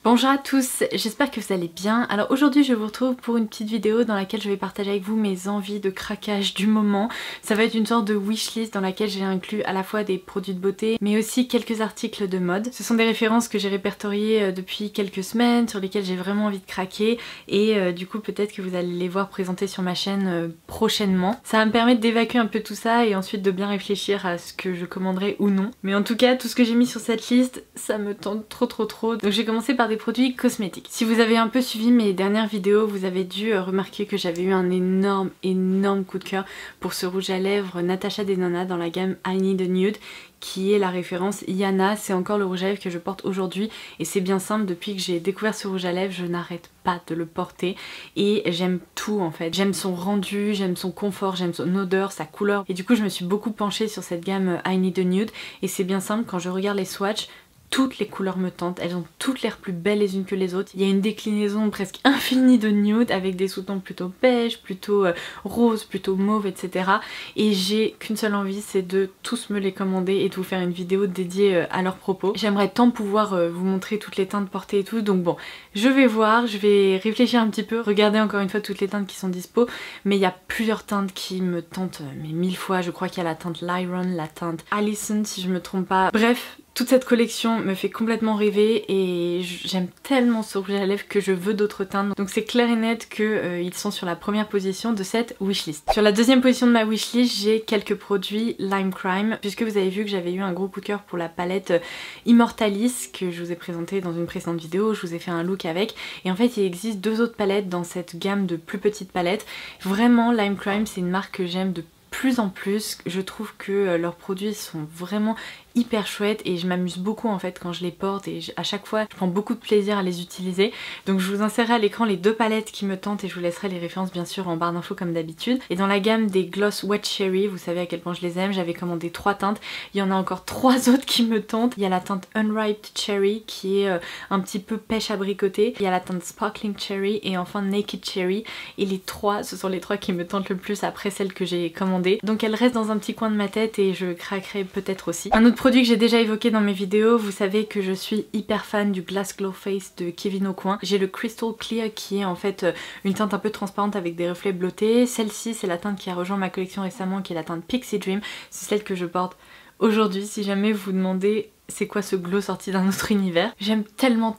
Bonjour à tous, j'espère que vous allez bien. Alors aujourd'hui je vous retrouve pour une petite vidéo dans laquelle je vais partager avec vous mes envies de craquage du moment. Ça va être une sorte de wishlist dans laquelle j'ai inclus à la fois des produits de beauté mais aussi quelques articles de mode. Ce sont des références que j'ai répertoriées depuis quelques semaines, sur lesquelles j'ai vraiment envie de craquer et du coup peut-être que vous allez les voir présentées sur ma chaîne prochainement. Ça va me permettre d'évacuer un peu tout ça et ensuite de bien réfléchir à ce que je commanderai ou non. Mais en tout cas tout ce que j'ai mis sur cette liste ça me tente trop. Donc j'ai commencé par des produits cosmétiques. Si vous avez un peu suivi mes dernières vidéos, vous avez dû remarquer que j'avais eu un énorme coup de cœur pour ce rouge à lèvres Natasha Denona dans la gamme I Need a Nude, qui est la référence Iana. C'est encore le rouge à lèvres que je porte aujourd'hui et c'est bien simple, depuis que j'ai découvert ce rouge à lèvres je n'arrête pas de le porter et j'aime tout en fait. J'aime son rendu, j'aime son confort, j'aime son odeur, sa couleur et du coup je me suis beaucoup penchée sur cette gamme I Need a Nude et c'est bien simple, quand je regarde les swatchs toutes les couleurs me tentent, elles ont toutes l'air plus belles les unes que les autres. Il y a une déclinaison presque infinie de nude avec des sous-tons plutôt beige, plutôt rose, plutôt mauve, etc. Et j'ai qu'une seule envie, c'est de tous me les commander et de vous faire une vidéo dédiée à leurs propos. J'aimerais tant pouvoir vous montrer toutes les teintes portées et tout, donc bon, je vais voir, je vais réfléchir un petit peu, regarder encore une fois toutes les teintes qui sont dispo, mais il y a plusieurs teintes qui me tentent mais 1000 fois. Je crois qu'il y a la teinte Lyron, la teinte Allison si je me trompe pas. Bref, toute cette collection me fait complètement rêver et j'aime tellement ce rouge à lèvres que je veux d'autres teintes. Donc c'est clair et net qu'ils sont sur la première position de cette wishlist. Sur la deuxième position de ma wishlist, j'ai quelques produits Lime Crime, puisque vous avez vu que j'avais eu un gros coup de cœur pour la palette Immortalis que je vous ai présentée dans une précédente vidéo. Je vous ai fait un look avec et en fait il existe deux autres palettes dans cette gamme de plus petites palettes. Vraiment Lime Crime c'est une marque que j'aime de plus en plus. Je trouve que leurs produits sont vraiment hyper chouette et je m'amuse beaucoup en fait quand je les porte et à chaque fois je prends beaucoup de plaisir à les utiliser. Donc je vous insérerai à l'écran les deux palettes qui me tentent et je vous laisserai les références bien sûr en barre d'infos comme d'habitude. Et dans la gamme des Gloss Wet Cherry, vous savez à quel point je les aime, j'avais commandé 3 teintes, il y en a encore 3 autres qui me tentent. Il y a la teinte Unripe Cherry qui est un petit peu pêche abricotée, il y a la teinte Sparkling Cherry et enfin Naked Cherry, et les trois, ce sont les 3 qui me tentent le plus après celles que j'ai commandées. Donc elles restent dans un petit coin de ma tête et je craquerai peut-être aussi. Un autre produit que j'ai déjà évoqué dans mes vidéos, vous savez que je suis hyper fan du Glass Glow Face de Kevyn Aucoin. J'ai le Crystal Clear qui est en fait une teinte un peu transparente avec des reflets bleutés. Celle-ci c'est la teinte qui a rejoint ma collection récemment, qui est la teinte Pixie Dream. C'est celle que je porte aujourd'hui si jamais vous vous demandez c'est quoi ce glow sorti d'un autre univers. J'aime tellement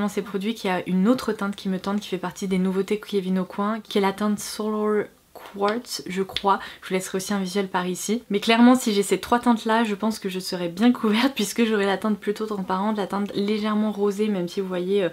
ces produits qu'il y a une autre teinte qui me tente, qui fait partie des nouveautés Kevyn Aucoin, qui est la teinte Solar Quartz, je crois. Je vous laisserai aussi un visuel par ici. Mais clairement si j'ai ces 3 teintes là, je pense que je serai bien couverte puisque j'aurai la teinte plutôt transparente, la teinte légèrement rosée, même si vous voyez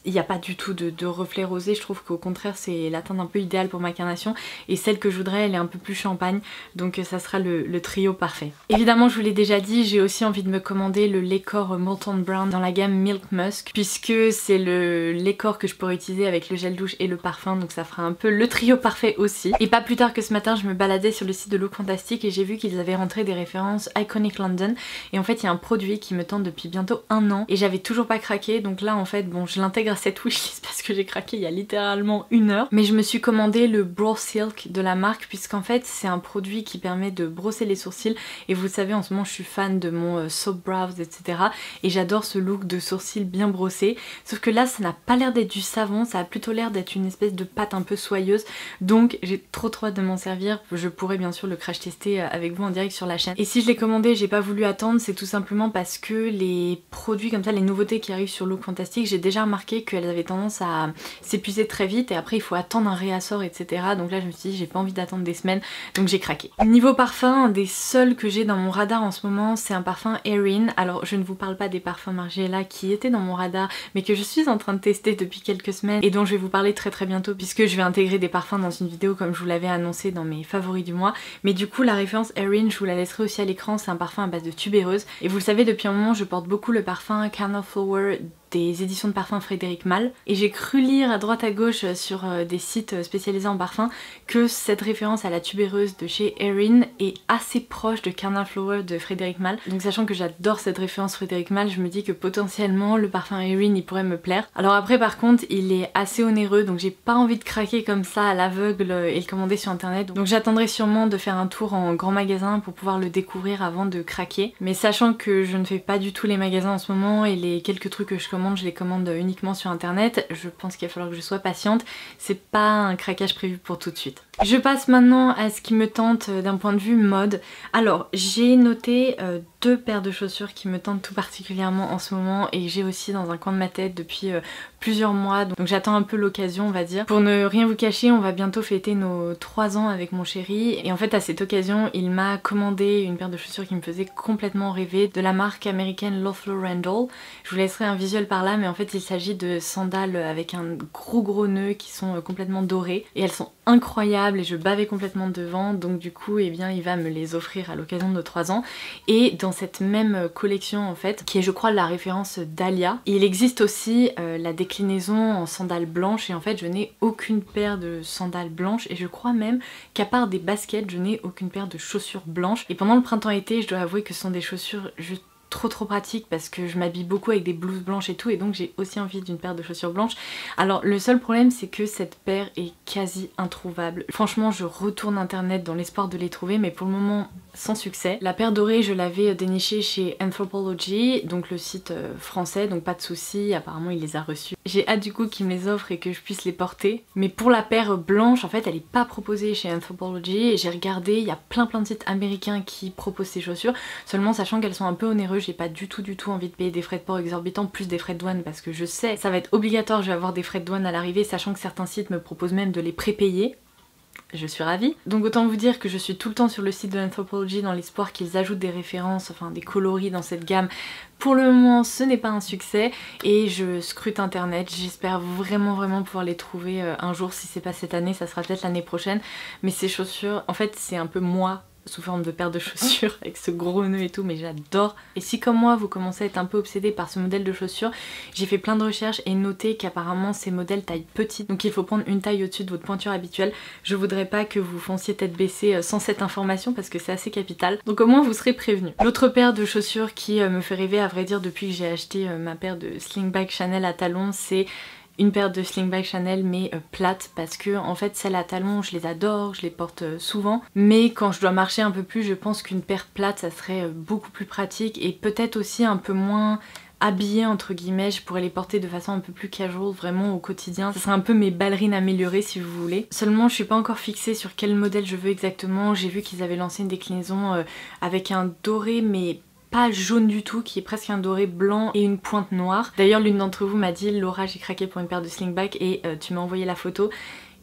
il n'y a pas du tout de reflet rosé. Je trouve qu'au contraire c'est la teinte un peu idéale pour ma carnation, et celle que je voudrais elle est un peu plus champagne, donc ça sera le trio parfait. Évidemment je vous l'ai déjà dit, j'ai aussi envie de me commander le Lecor Molten Brown dans la gamme Milk Musk, puisque c'est le Lecor que je pourrais utiliser avec le gel douche et le parfum, donc ça fera un peu le trio parfait aussi. Et pas plus tard que ce matin je me baladais sur le site de Look Fantastic et j'ai vu qu'ils avaient rentré des références Iconic London, et en fait il y a un produit qui me tente depuis bientôt 1 an et j'avais toujours pas craqué, donc là en fait bon je l'intègre à cette wishlist parce que j'ai craqué il y a littéralement 1 heure. Mais je me suis commandé le Brow Silk de la marque puisqu'en fait c'est un produit qui permet de brosser les sourcils, et vous savez en ce moment je suis fan de mon soap brows etc, et j'adore ce look de sourcils bien brossés, sauf que là ça n'a pas l'air d'être du savon, ça a plutôt l'air d'être une espèce de pâte un peu soyeuse, donc j'ai trop hâte de m'en servir. Je pourrais bien sûr le crash tester avec vous en direct sur la chaîne. Et si je l'ai commandé, j'ai pas voulu attendre, c'est tout simplement parce que les produits comme ça, les nouveautés qui arrivent sur Look Fantastic, j'ai déjà remarqué qu'elles avaient tendance à s'épuiser très vite et après il faut attendre un réassort etc. Donc là je me suis dit j'ai pas envie d'attendre des semaines, donc j'ai craqué. Niveau parfum, un des seuls que j'ai dans mon radar en ce moment c'est un parfum Erin. Alors je ne vous parle pas des parfums Margiela qui étaient dans mon radar mais que je suis en train de tester depuis quelques semaines et dont je vais vous parler très bientôt puisque je vais intégrer des parfums dans une vidéo comme je vous l'avais annoncé dans mes favoris du mois. Mais du coup la référence Erin je vous la laisserai aussi à l'écran, c'est un parfum à base de tubéreuse et vous le savez depuis un moment je porte beaucoup le parfum Carnal Flower des éditions de parfum Frédéric Malle, et j'ai cru lire à droite à gauche sur des sites spécialisés en parfum que cette référence à la tubéreuse de chez Erin est assez proche de Carnal Flower de Frédéric Malle. Donc sachant que j'adore cette référence Frédéric Malle, je me dis que potentiellement le parfum Erin il pourrait me plaire. Alors après par contre il est assez onéreux, donc j'ai pas envie de craquer comme ça à l'aveugle et le commander sur internet, donc j'attendrai sûrement de faire un tour en grand magasin pour pouvoir le découvrir avant de craquer. Mais sachant que je ne fais pas du tout les magasins en ce moment et les quelques trucs que je commande commande, je les commande uniquement sur internet. Je pense qu'il va falloir que je sois patiente. C'est pas un craquage prévu pour tout de suite. Je passe maintenant à ce qui me tente d'un point de vue mode. Alors j'ai noté deux paires de chaussures qui me tentent tout particulièrement en ce moment et j'ai aussi dans un coin de ma tête depuis plusieurs mois, donc j'attends un peu l'occasion on va dire. Pour ne rien vous cacher, on va bientôt fêter nos 3 ans avec mon chéri et en fait à cette occasion il m'a commandé une paire de chaussures qui me faisait complètement rêver de la marque américaine Loeffler Randall. Je vous laisserai un visuel par là mais en fait il s'agit de sandales avec un gros nœud qui sont complètement dorées et elles sont incroyables et je bavais complètement devant, donc du coup eh bien il va me les offrir à l'occasion de nos 3 ans. Et dans cette même collection en fait, qui est je crois la référence d'Alia, il existe aussi la déclinaison en sandales blanches et en fait je n'ai aucune paire de sandales blanches et je crois même qu'à part des baskets je n'ai aucune paire de chaussures blanches. Et pendant le printemps-été je dois avouer que ce sont des chaussures juste trop pratique parce que je m'habille beaucoup avec des blouses blanches et tout et donc j'ai aussi envie d'une paire de chaussures blanches. Alors le seul problème c'est que cette paire est quasi introuvable. Franchement je retourne internet dans l'espoir de les trouver mais pour le moment sans succès. La paire dorée je l'avais dénichée chez Anthropologie, donc le site français, donc pas de soucis, apparemment il les a reçus. J'ai hâte du coup qu'il me les offre et que je puisse les porter. Mais pour la paire blanche en fait elle est pas proposée chez Anthropologie et j'ai regardé, il y a plein de sites américains qui proposent ces chaussures, seulement sachant qu'elles sont un peu onéreuses. J'ai pas du tout envie de payer des frais de port exorbitants plus des frais de douane parce que je sais ça va être obligatoire, je vais avoir des frais de douane à l'arrivée, sachant que certains sites me proposent même de les prépayer. Je suis ravie. Donc autant vous dire que je suis tout le temps sur le site de Anthropologie dans l'espoir qu'ils ajoutent des références, enfin des coloris dans cette gamme. Pour le moment ce n'est pas un succès et je scrute internet, j'espère vraiment pouvoir les trouver un jour. Si c'est pas cette année ça sera peut-être l'année prochaine, mais ces chaussures en fait c'est un peu moi sous forme de paire de chaussures avec ce gros nœud et tout, mais j'adore. Et si comme moi vous commencez à être un peu obsédé par ce modèle de chaussures, j'ai fait plein de recherches et noté qu'apparemment ces modèles taille petite, donc il faut prendre une taille au-dessus de votre pointure habituelle. Je voudrais pas que vous fonciez tête baissée sans cette information parce que c'est assez capital, donc au moins vous serez prévenus. L'autre paire de chaussures qui me fait rêver à vrai dire depuis que j'ai acheté ma paire de slingback Chanel à talons, c'est une paire de slingback Chanel mais plates parce que en fait celles à talons je les adore, je les porte souvent, mais quand je dois marcher un peu plus je pense qu'une paire plate ça serait beaucoup plus pratique et peut-être aussi un peu moins habillée entre guillemets, je pourrais les porter de façon un peu plus casual vraiment au quotidien. Ça serait un peu mes ballerines améliorées si vous voulez. Seulement je suis pas encore fixée sur quel modèle je veux exactement. J'ai vu qu'ils avaient lancé une déclinaison avec un doré mais pas jaune du tout, qui est presque un doré blanc et une pointe noire. D'ailleurs l'une d'entre vous m'a dit Laura j'ai craqué pour une paire de slingback et tu m'as envoyé la photo.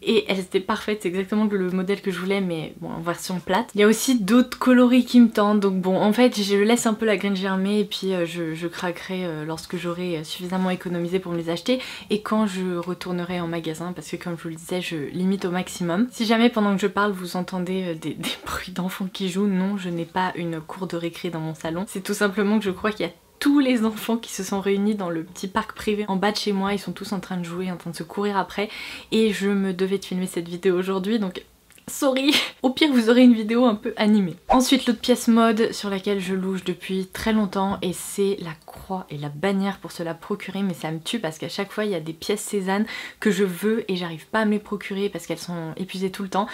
Et elles étaient parfaites, c'est exactement le modèle que je voulais mais bon en version plate. Il y a aussi d'autres coloris qui me tentent donc bon en fait je laisse un peu la graine germer et puis je craquerai lorsque j'aurai suffisamment économisé pour me les acheter et quand je retournerai en magasin parce que comme je vous le disais je limite au maximum. Si jamais pendant que je parle vous entendez des bruits d'enfants qui jouent, non je n'ai pas une cour de récré dans mon salon. C'est tout simplement que je crois qu'il y a tous les enfants qui se sont réunis dans le petit parc privé en bas de chez moi, ils sont tous en train de jouer, en train de se courir après et je me devais de filmer cette vidéo aujourd'hui donc sorry. Au pire vous aurez une vidéo un peu animée. Ensuite l'autre pièce mode sur laquelle je louche depuis très longtemps et c'est la croix et la bannière pour se la procurer, mais ça me tue parce qu'à chaque fois il y a des pièces Cézanne que je veux et j'arrive pas à me les procurer parce qu'elles sont épuisées tout le temps.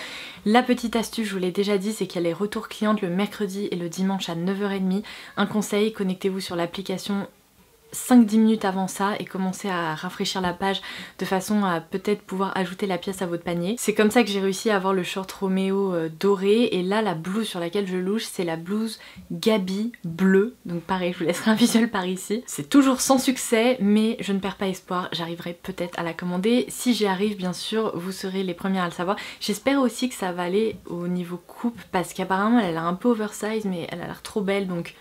La petite astuce, je vous l'ai déjà dit, c'est qu'il y a les retours clientes le mercredi et le dimanche à 9h30. Un conseil, connectez-vous sur l'application 5-10 minutes avant ça et commencer à rafraîchir la page de façon à peut-être pouvoir ajouter la pièce à votre panier. C'est comme ça que j'ai réussi à avoir le short Roméo doré et là la blouse sur laquelle je louche c'est la blouse Gabi bleue, donc pareil je vous laisserai un visuel par ici. C'est toujours sans succès mais je ne perds pas espoir, j'arriverai peut-être à la commander. Si j'y arrive bien sûr vous serez les premières à le savoir. J'espère aussi que ça va aller au niveau coupe parce qu'apparemment elle a l'air un peu oversize mais elle a l'air trop belle donc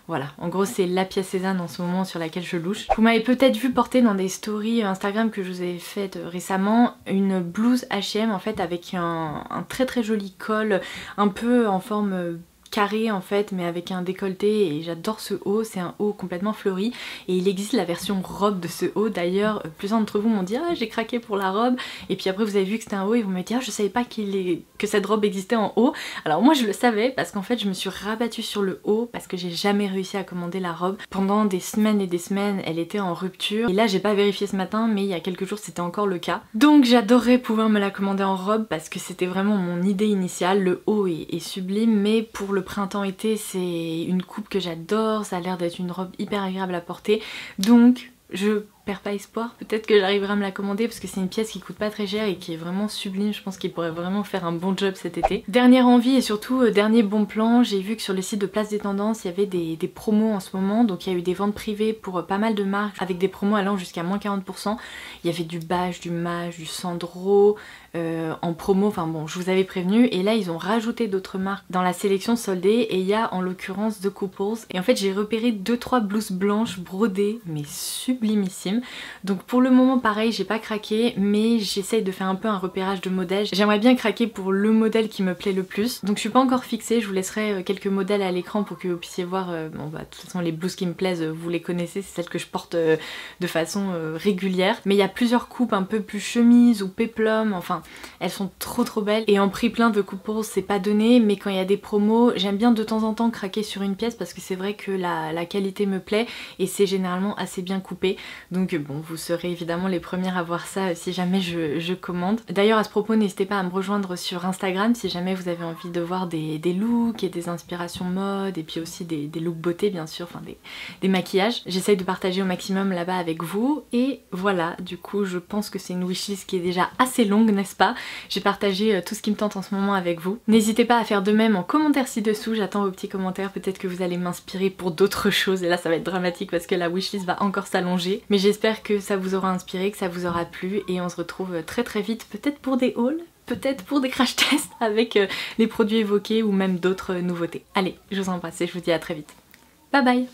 voilà, en gros c'est la pièce Cézanne en ce moment sur laquelle je louche. Vous m'avez peut-être vu porter dans des stories Instagram que je vous ai faites récemment une blouse H&M en fait avec un très joli col un peu en forme carré en fait mais avec un décolleté et j'adore ce haut, c'est un haut complètement fleuri et il existe la version robe de ce haut. D'ailleurs plusieurs d'entre vous m'ont dit ah j'ai craqué pour la robe et puis après vous avez vu que c'était un haut et vous m'avez dit ah je savais pas que cette robe existait en haut. Alors moi je le savais parce qu'en fait je me suis rabattue sur le haut parce que j'ai jamais réussi à commander la robe. Pendant des semaines et des semaines elle était en rupture et là j'ai pas vérifié ce matin mais il y a quelques jours c'était encore le cas. Donc j'adorerais pouvoir me la commander en robe parce que c'était vraiment mon idée initiale. Le haut est sublime mais pour le printemps-été c'est une coupe que j'adore, ça a l'air d'être une robe hyper agréable à porter donc je perds pas espoir, peut-être que j'arriverai à me la commander parce que c'est une pièce qui coûte pas très cher et qui est vraiment sublime, je pense qu'il pourrait vraiment faire un bon job cet été. Dernière envie et surtout dernier bon plan, j'ai vu que sur le site de Place des Tendances il y avait des promos en ce moment, donc il y a eu des ventes privées pour pas mal de marques avec des promos allant jusqu'à moins 40%. Il y avait du Bache, du Mage, du Sandro en promo, enfin bon je vous avais prévenu, et là ils ont rajouté d'autres marques dans la sélection soldée et il y a en l'occurrence The Couples, et en fait j'ai repéré 2-3 blouses blanches brodées mais sublimissimes. Donc pour le moment pareil j'ai pas craqué, mais j'essaye de faire un peu un repérage de modèles. J'aimerais bien craquer pour le modèle qui me plaît le plus, donc je suis pas encore fixée, je vous laisserai quelques modèles à l'écran pour que vous puissiez voir. Bon bah de toute façon les blouses qui me plaisent vous les connaissez, c'est celles que je porte de façon régulière, mais il y a plusieurs coupes un peu plus chemise ou péplum, enfin elles sont trop belles, et en prix plein de Couples c'est pas donné, mais quand il y a des promos j'aime bien de temps en temps craquer sur une pièce parce que c'est vrai que la qualité me plaît et c'est généralement assez bien coupé. Donc bon, vous serez évidemment les premières à voir ça si jamais je commande. D'ailleurs à ce propos n'hésitez pas à me rejoindre sur Instagram si jamais vous avez envie de voir des looks et des inspirations mode, et puis aussi des looks beauté bien sûr, enfin des maquillages. J'essaye de partager au maximum là-bas avec vous, et voilà, du coup je pense que c'est une wishlist qui est déjà assez longue, n'est-ce pas? J'ai partagé tout ce qui me tente en ce moment avec vous. N'hésitez pas à faire de même en commentaire ci-dessous, j'attends vos petits commentaires, peut-être que vous allez m'inspirer pour d'autres choses, et là ça va être dramatique parce que la wishlist va encore s'allonger, mais j'espère que ça vous aura inspiré, que ça vous aura plu, et on se retrouve très vite, peut-être pour des hauls, peut-être pour des crash tests avec les produits évoqués ou même d'autres nouveautés. Allez, je vous embrasse et je vous dis à très vite. Bye bye!